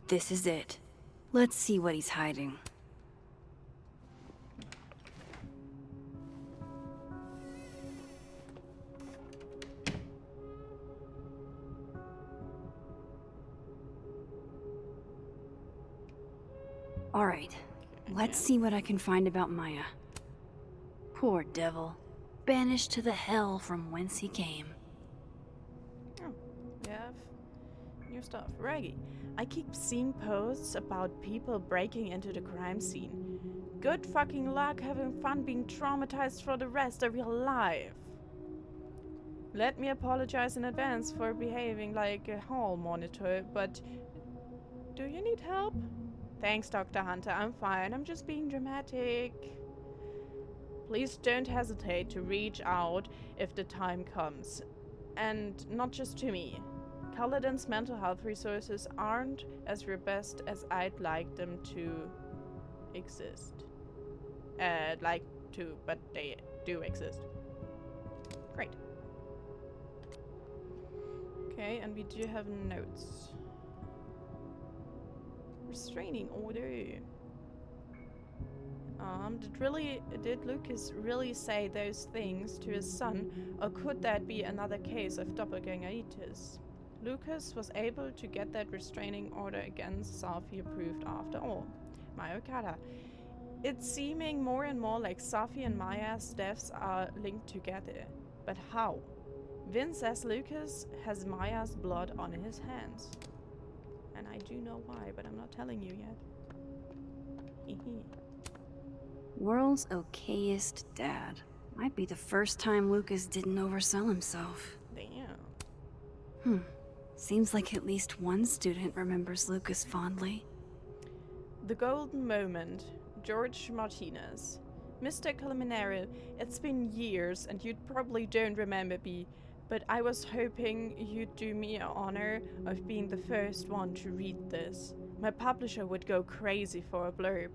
This is it. Let's see what he's hiding. Alright, let's see what I can find about Maya. Poor devil. Banished to the hell from whence he came. Oh, we have new stuff. Reggie, I keep seeing posts about people breaking into the crime scene. Good fucking luck having fun being traumatized for the rest of your life. Let me apologize in advance for behaving like a hall monitor, but do you need help? Thanks, Dr. Hunter. I'm fine. I'm just being dramatic. Please don't hesitate to reach out if the time comes. And not just to me. Culloden's mental health resources aren't as robust as I'd like them to exist. But they do exist. Great. Okay, and we do have notes. Restraining order. Did Lucas really say those things to his son, or could that be another case of doppelgangeritis? Lucas was able to get that restraining order against Safi approved after all. My Okada. It's seeming more and more like Safi and Maya's deaths are linked together. But how? Vince says Lucas has Maya's blood on his hands. And I do know why, but I'm not telling you yet. Hehe. World's okayest dad. Might be the first time Lucas didn't oversell himself. Damn. Seems like at least one student remembers Lucas fondly. The golden moment. George Martinez. Mr. Colmenero, it's been years and you probably don't remember me, but I was hoping you'd do me an honor of being the first one to read this. My publisher would go crazy for a blurb,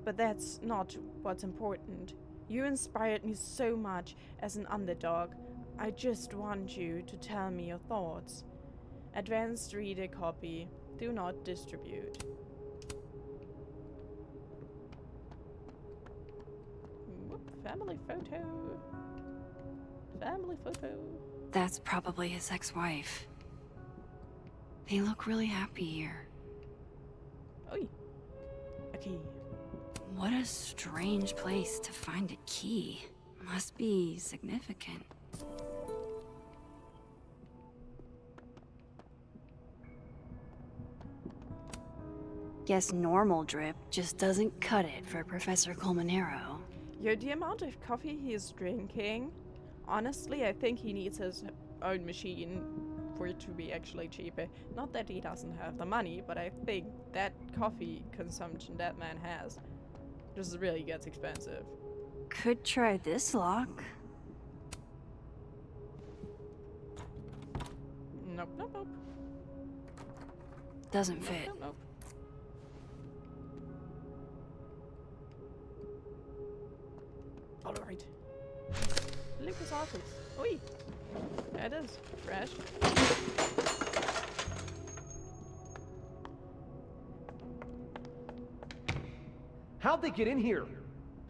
but that's not what's important. You inspired me so much as an underdog. I just want you to tell me your thoughts. Advanced reader copy. Do not distribute. Family photo. Family photo. That's probably his ex-wife. They look really happy here. Oi. A key. What a strange place to find a key. Must be significant. Guess normal drip just doesn't cut it for Professor Colmenero. Yo, the amount of coffee he is drinking, honestly, I think he needs his own machine for it to be actually cheaper. Not that he doesn't have the money, but I think that coffee consumption that man has just really gets expensive. Could try this lock. Nope, nope, nope. Doesn't Nope, fit. nope, nope. Alright. Lucas office. Oi! There it is. Fresh. How'd they get in here?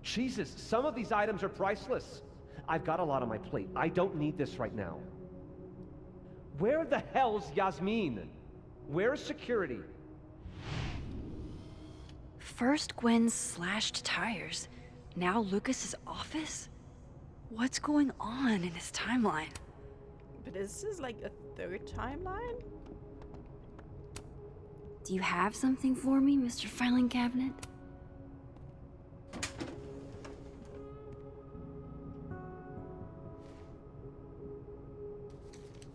Jesus, some of these items are priceless. I've got a lot on my plate. I don't need this right now. Where the hell's Yasmin? Where's security? First Gwen's slashed tires. Now Lucas's office? What's going on in his timeline? But this is like a third timeline? Do you have something for me, Mr. Filing Cabinet?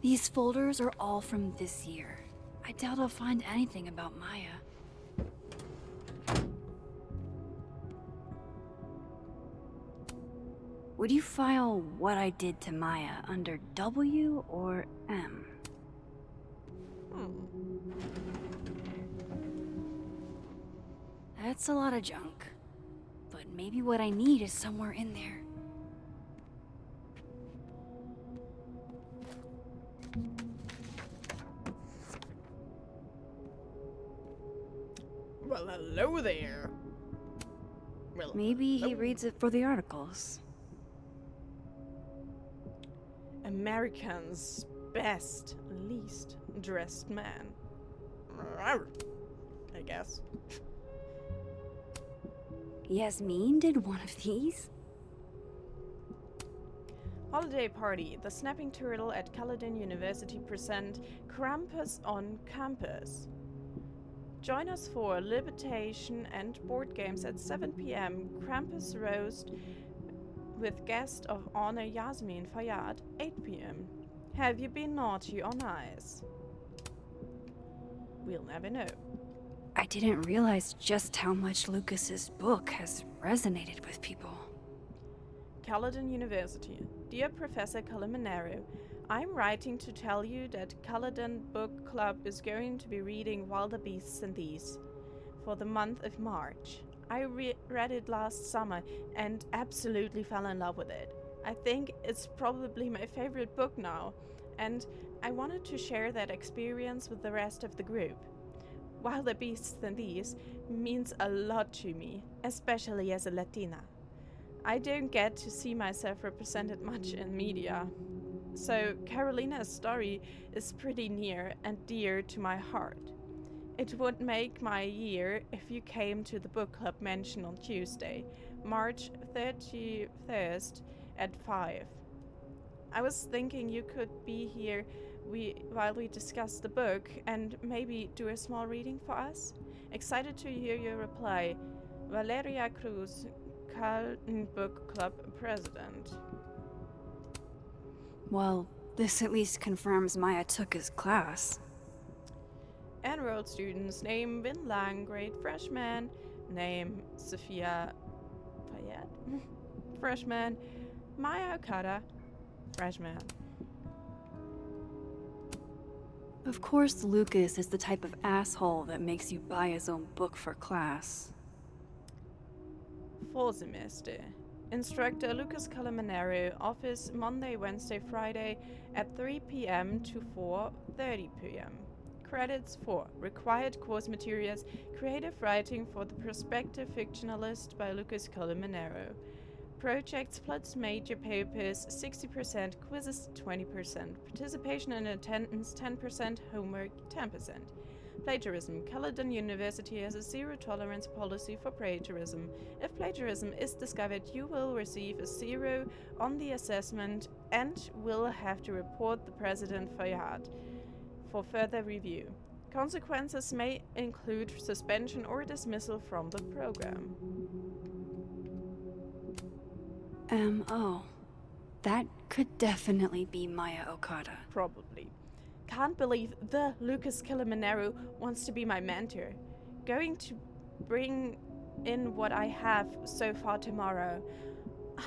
These folders are all from this year. I doubt I'll find anything about Maya. Would you file what I did to Maya under W or M? That's a lot of junk. But maybe what I need is somewhere in there. Well, hello there. Well, Maybe he hello. reads it for the articles. American's best, least dressed man. I guess. Yasmin did one of these? Holiday party. The Snapping Turtle at Caledon University present Krampus on Campus. Join us for libertation and board games at 7 p.m. Krampus roast with guest of honor Yasmin Fayyad, 8 p.m. Have you been naughty or nice? We'll never know. I didn't realize just how much Lucas's book has resonated with people. Caledon University. Dear Professor Calimanero, I'm writing to tell you that Caledon Book Club is going to be reading Wilder Beasts and These for the month of March. I read it last summer and absolutely fell in love with it. I think it's probably my favorite book now, and I wanted to share that experience with the rest of the group. Wilder Beasts and These means a lot to me, especially as a Latina. I don't get to see myself represented much in media, so Carolina's story is pretty near and dear to my heart. It would make my year if you came to the book club mention on Tuesday, March 31st at 5. I was thinking you could be here while we discuss the book and maybe do a small reading for us. Excited to hear your reply. Valeria Cruz, Caledon Book Club President. Well, this at least confirms Maya took his class. Enrolled students: name Vin Lang, grade freshman. Name Sophia Payette, freshman. Maya Okada, freshman. Of course, Lucas is the type of asshole that makes you buy his own book for class. Fall semester. Instructor Lucas Calamanero, office Monday, Wednesday, Friday at 3 p.m. to 4:30 p.m. Credits for required course materials: creative writing for the prospective fictionalist by Lucas Calamanero. Projects plus major papers 60%, quizzes 20%, participation and attendance 10%, homework 10%. Plagiarism. Caledon University has a zero-tolerance policy for plagiarism. If plagiarism is discovered, you will receive a 0 on the assessment and will have to report the President Fayyad for further review. Consequences may include suspension or dismissal from the program. Oh. That could definitely be Maya Okada. Probably. Can't believe the Lucas Calamanero wants to be my mentor. Going to bring in what I have so far tomorrow.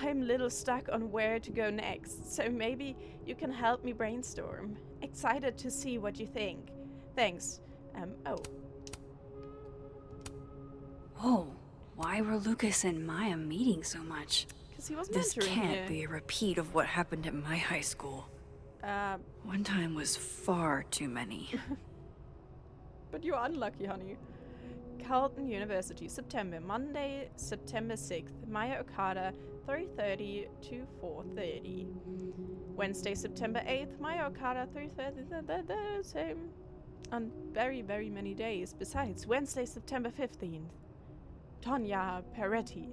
I'm a little stuck on where to go next, so maybe you can help me brainstorm. Excited to see what you think. Thanks. Whoa, why were Lucas and Maya meeting so much? Because he was This mentoring can't you. be a repeat of what happened at my high school. One time was far too many. But you're unlucky, honey. Caledon University, September. Monday, September 6th. Maya Okada, 3:30 to 4:30. Wednesday, September 8th. Maya Okada, 3:30. Same. On very, very many days. Besides, Wednesday, September 15th. Tonya Peretti,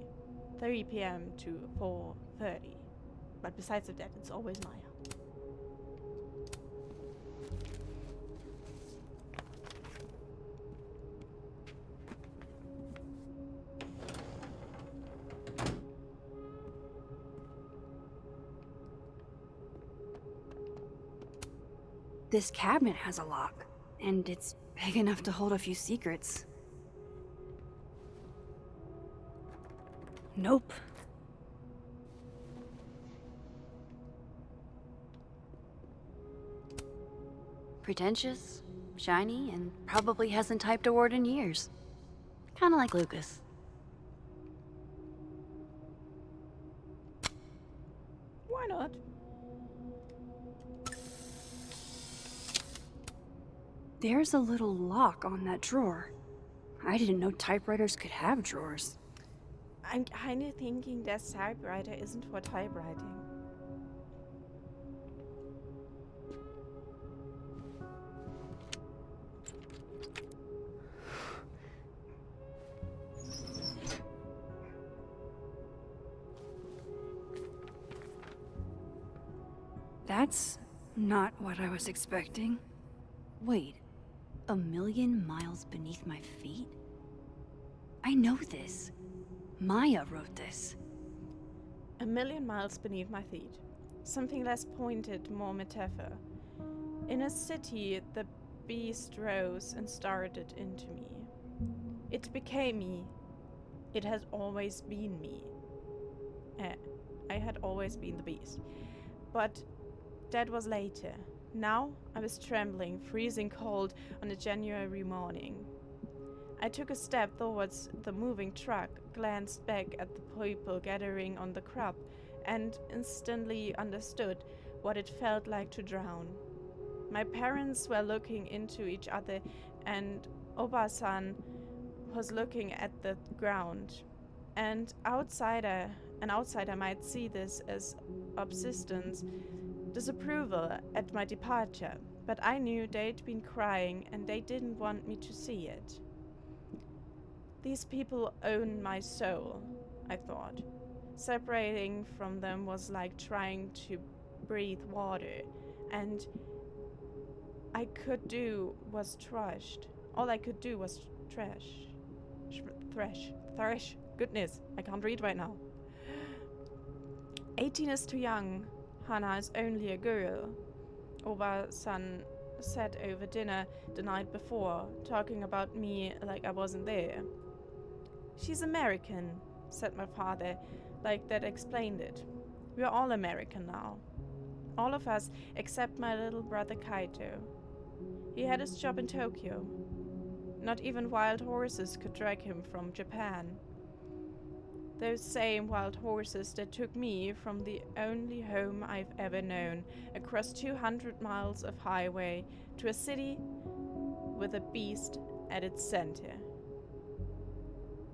3 p.m. to 4:30. But besides of that, it's always Maya. This cabinet has a lock, and it's big enough to hold a few secrets. Nope. Pretentious, shiny, and probably hasn't typed a word in years. Kinda like Lucas. Why not? There's a little lock on that drawer. I didn't know typewriters could have drawers. I'm kind of thinking that typewriter isn't for typewriting. That's not what I was expecting. Wait, 1,000,000 miles beneath my feet? I know this. Maya wrote this. 1,000,000 miles beneath my feet. Something less pointed, more metaphor. In a city, the beast rose and started into me. It became me. It has always been me. I had always been the beast. But that was later. Now I was trembling, freezing cold on a January morning. I took a step towards the moving truck, glanced back at the people gathering on the crop, and instantly understood what it felt like to drown. My parents were looking into each other, and Oba-san was looking at the ground. And an outsider might see this as subsistence, disapproval at my departure, but I knew they'd been crying and they didn't want me to see it. These people own my soul, I thought. Separating from them was like trying to breathe water, and I could do was trashed. All I could do was thrash. Goodness, I can't read right now. 18 is too young. Hana is only a girl. Oba-san said over dinner the night before, talking about me like I wasn't there. She's American, said my father, like that explained it. We're all American now. All of us except my little brother Kaito. He had his job in Tokyo. Not even wild horses could drag him from Japan. Those same wild horses that took me from the only home I've ever known across 200 miles of highway to a city with a beast at its center.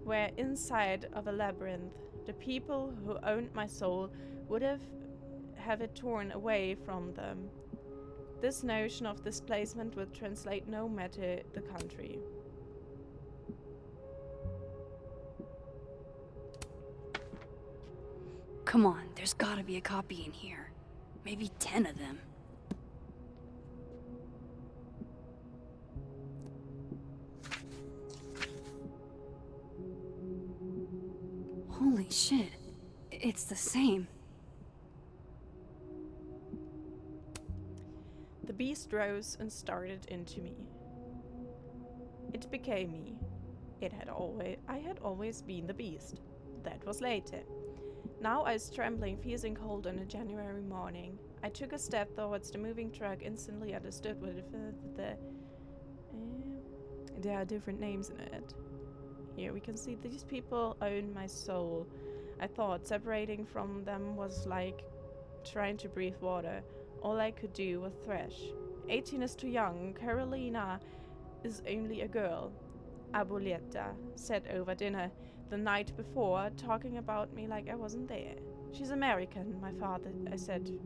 Where inside of a labyrinth, the people who owned my soul would have it torn away from them. This notion of displacement would translate no matter the country. Come on, there's gotta be a copy in here. Maybe 10 of them. Holy shit. It's the same. The beast rose and started into me. It became me. I had always been the beast. That was later. Now I was trembling, freezing cold on a January morning. I took a step towards the moving truck, instantly understood what there are different names in it. Here we can see these people own my soul. I thought separating from them was like trying to breathe water. All I could do was thrash. 18 is too young. Carolina is only a girl. Abuelita said over dinner the night before, talking about me like I wasn't there. She's American, my father, I said.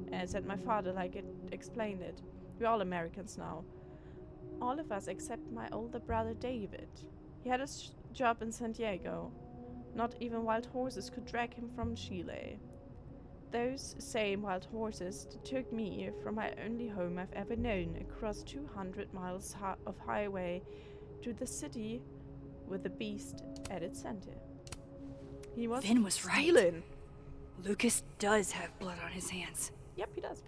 And I said my father like it explained it. We're all Americans now. All of us except my older brother David. He had a job in San Diego. Not even wild horses could drag him from Chile. Those same wild horses that took me from my only home I've ever known across 200 miles of highway to the city with the beast at its center. He was Vin was stealing. right. Lucas does have blood on his hands. Yep, he does.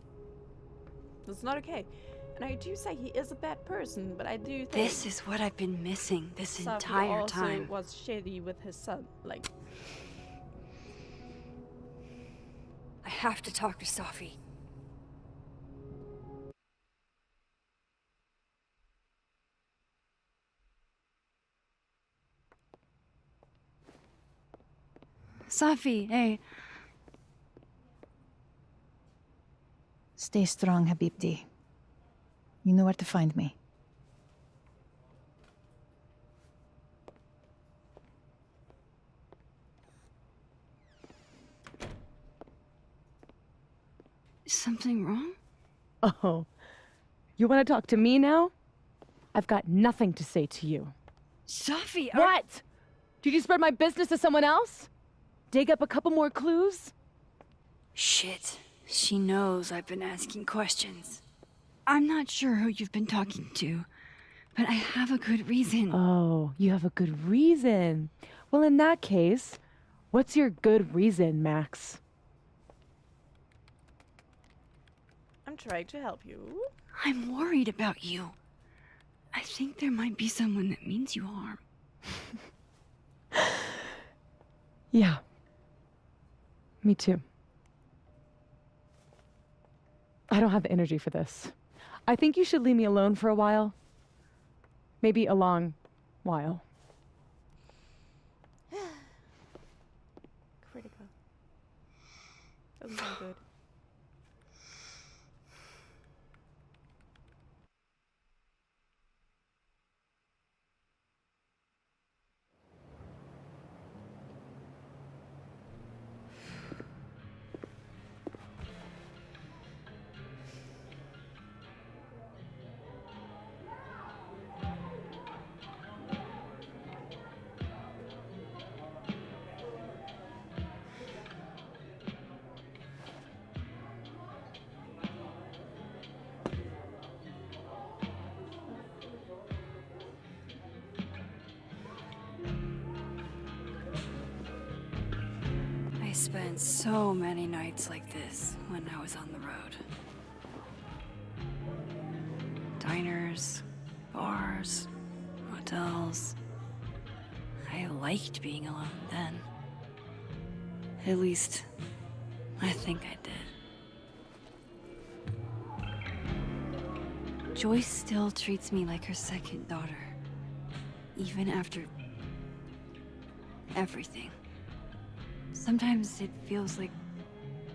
That's not okay. And I do say he is a bad person, but I do think This is what I've been missing this Safi entire also time. was shitty with his son. Like, I have to talk to Safi. Safi, hey. Stay strong, Habibti. You know where to find me. something wrong? Oh, you want to talk to me now? I've got nothing to say to you. Sophie, What? Did you spread my business to someone else? Dig up a couple more clues? Shit. She knows I've been asking questions. I'm not sure who you've been talking to, but I have a good reason. Oh, you have a good reason. Well, in that case, what's your good reason, Max? I'm trying to help you. I'm worried about you. I think there might be someone that means you harm. Yeah. Me too. I don't have the energy for this. I think you should leave me alone for a while. Maybe a long while. Critical. Doesn't sound good. I spent so many nights like this when I was on the road. Diners, bars, hotels. I liked being alone then. At least, I think I did. Joyce still treats me like her second daughter. Even after everything. Sometimes it feels like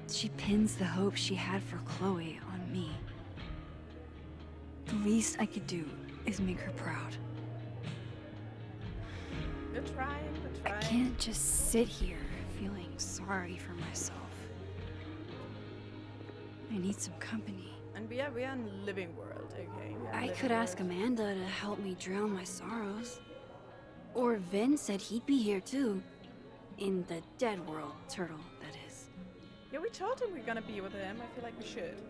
she pins the hope she had for Chloe on me. The least I could do is make her proud. We're trying, we're I trying. can't just sit here feeling sorry for myself. I need some company. And we are in the living world, okay? We are I living could ask world. Amanda to help me drown my sorrows. Or Vin said he'd be here too. In the dead world, turtle, that is. Yeah, we told him we're gonna be with him. I feel like we should.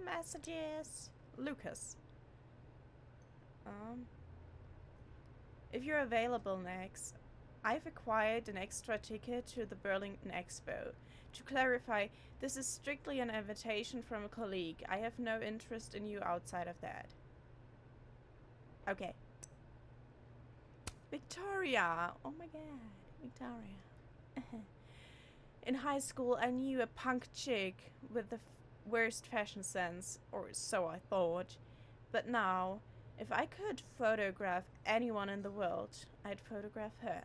Messages. Lucas. If you're available next, I've acquired an extra ticket to the Burlington Expo. To clarify, this is strictly an invitation from a colleague. I have no interest in you outside of that. Okay. Victoria! Oh my god, Victoria. In high school, I knew a punk chick with the worst fashion sense, or so I thought. But now, if I could photograph anyone in the world, I'd photograph her.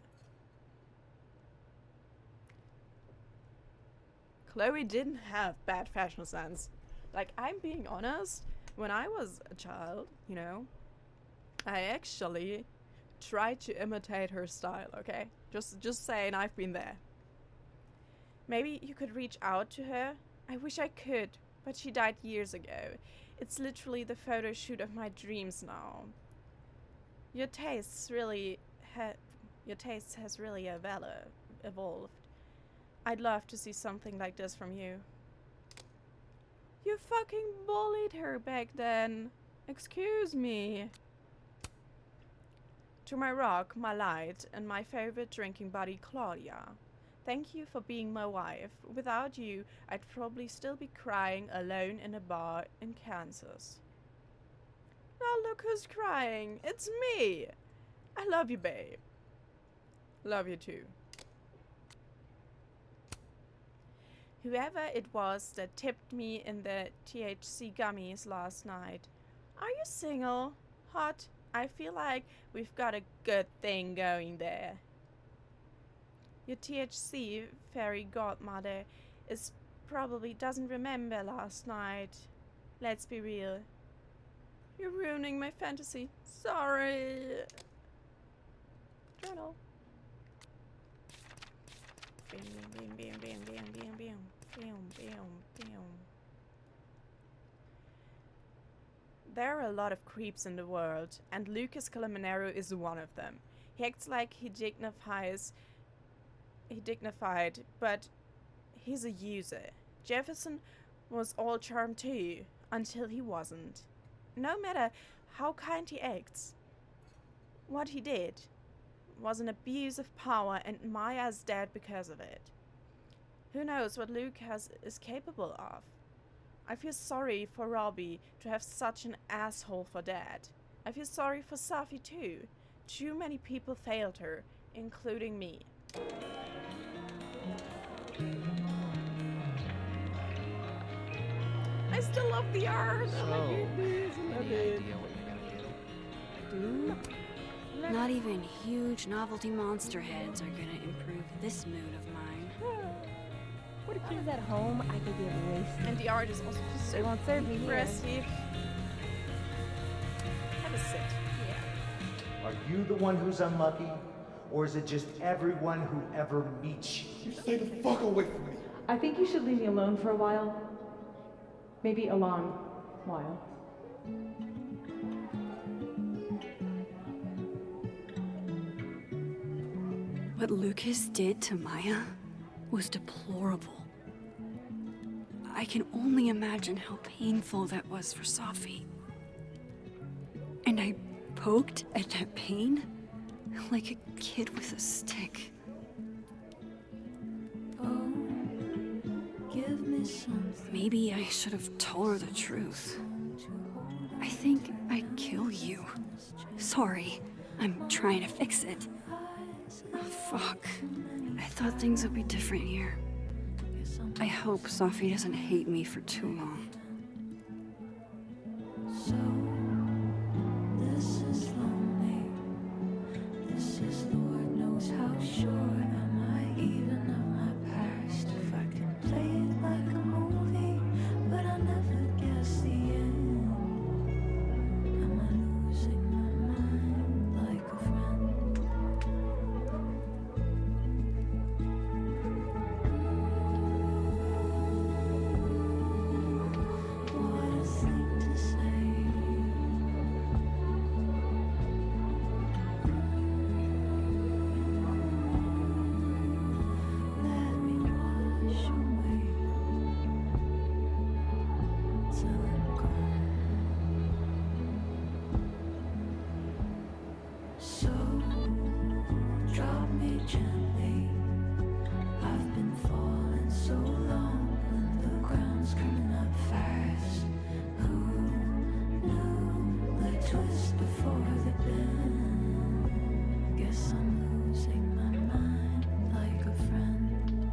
Chloe didn't have bad fashion sense. Like, I'm being honest, when I was a child, you know, I actually tried to imitate her style, okay? Just saying, I've been there. Maybe you could reach out to her? I wish I could, but she died years ago. It's literally the photo shoot of my dreams now. Your tastes has really evolved. I'd love to see something like this from you. You fucking bullied her back then. Excuse me. To my rock, my light, and my favorite drinking buddy, Claudia. Thank you for being my wife. Without you, I'd probably still be crying alone in a bar in Kansas. Now look who's crying. It's me. I love you, babe. Love you too. Whoever it was that tipped me in the THC gummies last night. Are you single? Hot? I feel like we've got a good thing going there. Your THC fairy godmother probably doesn't remember last night. Let's be real. You're ruining my fantasy. Sorry. Journal. Bam, bam, bam, bam, bam, bam, bam, bam, bam, bam. There are a lot of creeps in the world, and Lucas Calaminero is one of them. He acts like dignified, but he's a user. Jefferson was all charm too, until he wasn't. No matter how kind he acts, what he did was an abuse of power, and Maya's dead because of it. Who knows what Lucas is capable of? I feel sorry for Robbie to have such an asshole for dad. I feel sorry for Safi too. Too many people failed her, including me. I still love the art. So, Oh my goodness, I love any it. idea what you're gonna do? Not even huge novelty monster heads are gonna improve this mood of mine. What if I was at home, I could get wasted. And the art is also just They so won't serve me here. impressive. Have a sit. Yeah. Are you the one who's unlucky? Or is it just everyone who ever meets you? You stay the fuck away from me. I think you should leave me alone for a while. Maybe a long while. What Lucas did to Maya was deplorable. I can only imagine how painful that was for Safi. And I poked at that pain like a kid with a stick. Oh, give me something. Maybe I should have told her the truth. I think I'd kill you. Sorry, I'm trying to fix it. Oh, fuck. I thought things would be different here. I hope Safi doesn't hate me for too long. So, this is lonely. This is Lord knows how sure am I even of my past. If I can play it like a movie, but I never guess the end. Am I losing my mind like a friend? What a thing to say. Let me wash away till I'm gone. So drop me gently. I've been falling so long, and the ground's coming up fast. Who knew the twist before the bend? Guess I'm losing my mind like a friend.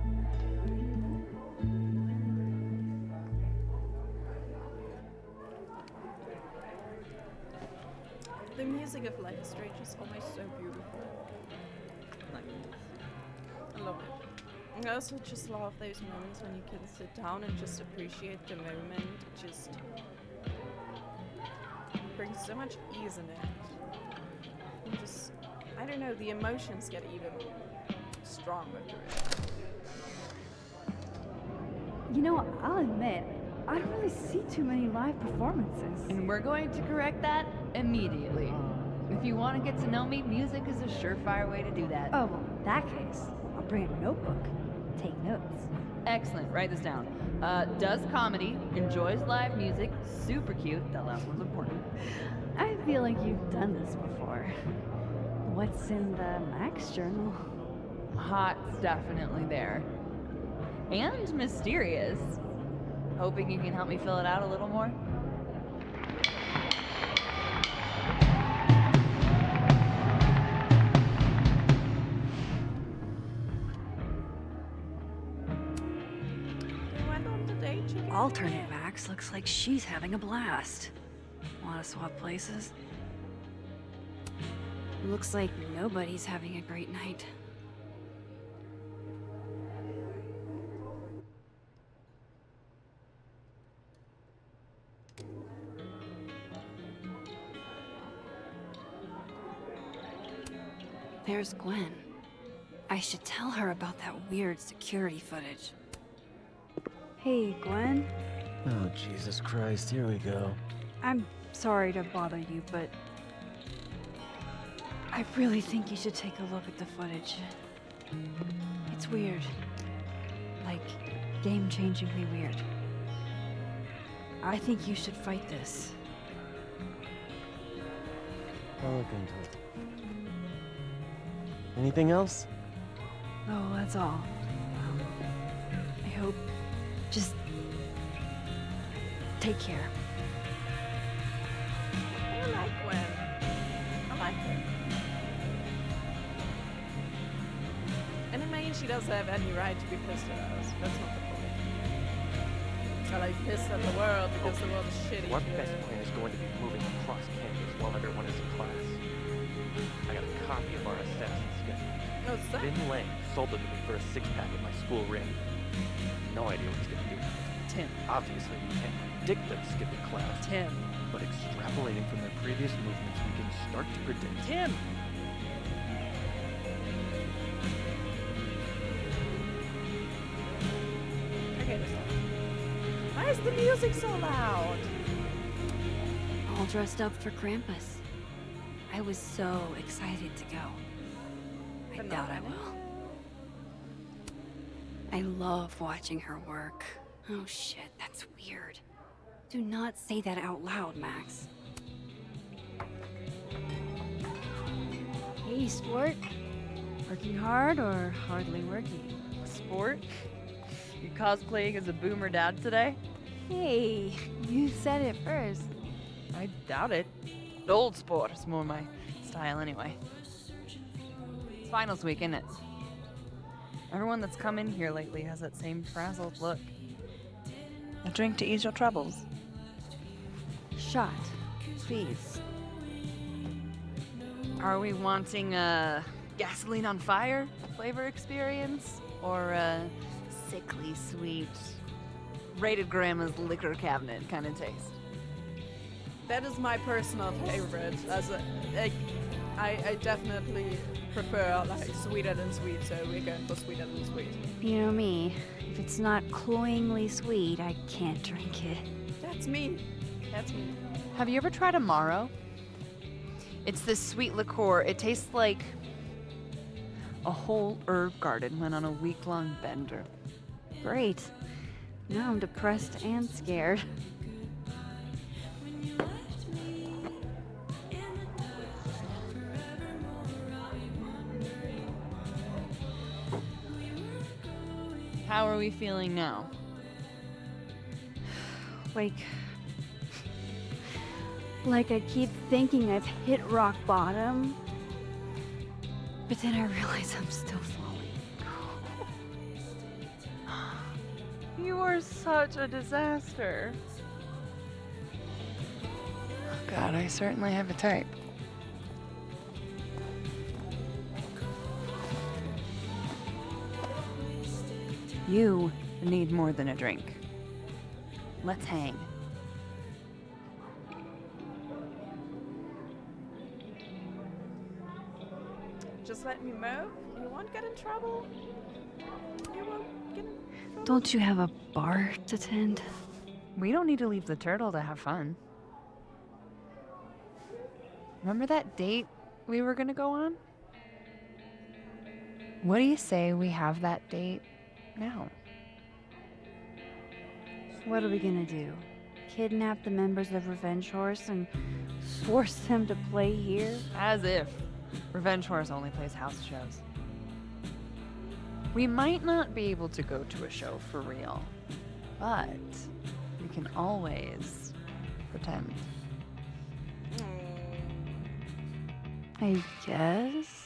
The music of Life is Strange is always so beautiful. Like, I love it. I also just love those moments when you can sit down and just appreciate the moment. It just brings so much ease in it. And just, I don't know, the emotions get even stronger through it. You know, I'll admit, I don't really see too many live performances. And we're going to correct that immediately. If you want to get to know me, music is a surefire way to do that. Oh, well, in that case, I'll bring a notebook. Take notes. Excellent, write this down. Does comedy, enjoys live music, super cute, that last one's important. I feel like you've done this before. What's in the Max journal? Hot's definitely there. And mysterious. Hoping you can help me fill it out a little more. We went on the date, chicken. Alternate Max looks like she's having a blast. Want to swap places? Looks like nobody's having a great night. there's Gwen. I should tell her about that weird security footage. Hey, Gwen. Oh, Jesus Christ, here we go. I'm sorry to bother you, but I really think you should take a look at the footage. It's weird. Like, game-changingly weird. I think you should fight this. I'll look into it. Anything else? Oh, that's all. I hope. Just take care. I like Gwen. I like her. And I mean, she doesn't have any right to be pissed at us. That's not the point. I like pissed at the world because the world is shitty. One best plan is going to be moving across campus while everyone is in class. I got a copy of our assassin schedule. No, son. Vin Lang sold it to me for a six-pack at my school ring. No idea what he's gonna do. Tim. Obviously, we can't predict them skipping class. Tim. But extrapolating from their previous movements, we can start to predict. Tim! Okay, this one. Why is the music so loud? All dressed up for Krampus. I was so excited to go. I doubt I will. I love watching her work. Oh shit, that's weird. Do not say that out loud, Max. Hey, sport. Working hard or hardly working? Sport? You cosplaying as a boomer dad today? Hey, you said it first. I doubt it. Old sport is more my style anyway. It's finals week, isn't it? Everyone that's come in here lately has that same frazzled look. A drink to ease your troubles. Shot, please. Are we wanting a gasoline on fire flavor experience? Or a sickly sweet, rated grandma's liquor cabinet kind of taste? That is my personal favorite. I definitely prefer like sweeter than sweet, so we're going for sweeter than sweet. You know me. If it's not cloyingly sweet, I can't drink it. That's me. That's me. Have you ever tried Amaro? It's this sweet liqueur. It tastes like a whole herb garden went on a week-long bender. Great. Now I'm depressed and scared. How are we feeling now? Like I keep thinking I've hit rock bottom, but then I realize I'm still falling. You are such a disaster. Oh God, I certainly have a type. You need more than a drink. Let's hang. Just let me move. You won't get in trouble. You won't get in trouble. Don't you have a bar to tend? We don't need to leave the turtle to have fun. Remember that date we were gonna go on? What do you say we have that date now? What are we gonna do? Kidnap the members of Revenge Horse and force them to play here? As if. Revenge Horse only plays house shows. We might not be able to go to a show for real, but we can always pretend. I guess.